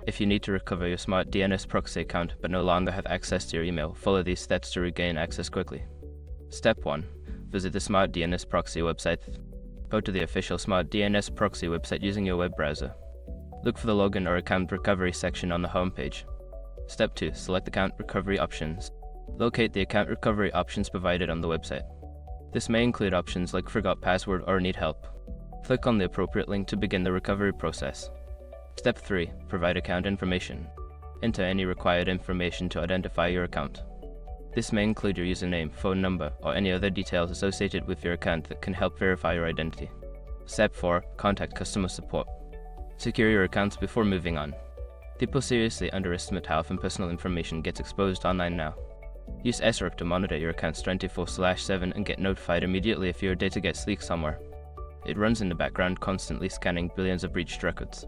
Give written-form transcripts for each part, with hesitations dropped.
If you need to recover your smart DNS Proxy account but no longer have access to your email, follow these steps to regain access quickly. Step 1. Visit the Smart DNS Proxy website. Go to the official Smart DNS Proxy website using your web browser. Look for the Login or Account Recovery section on the home page. Step 2. Select Account Recovery Options. Locate the account recovery options provided on the website. This may include options like Forgot Password or Need Help. Click on the appropriate link to begin the recovery process. Step 3. Provide account information. Enter any required information to identify your account. This may include your username, phone number, or any other details associated with your account that can help verify your identity. Step 4. Contact customer support. Secure your accounts before moving on. People seriously underestimate how often personal information gets exposed online now. Use SROP to monitor your accounts 24/7 and get notified immediately if your data gets leaked somewhere. It runs in the background, constantly scanning billions of breached records.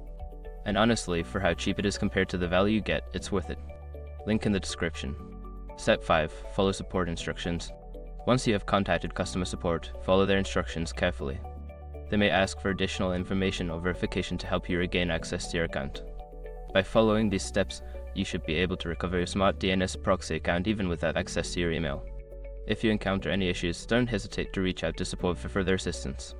And honestly, for how cheap it is compared to the value you get, it's worth it. Link in the description. Step 5. Follow support instructions. Once you have contacted customer support, follow their instructions carefully. They may ask for additional information or verification to help you regain access to your account. By following these steps, you should be able to recover your smart DNS Proxy account even without access to your email. If you encounter any issues, don't hesitate to reach out to support for further assistance.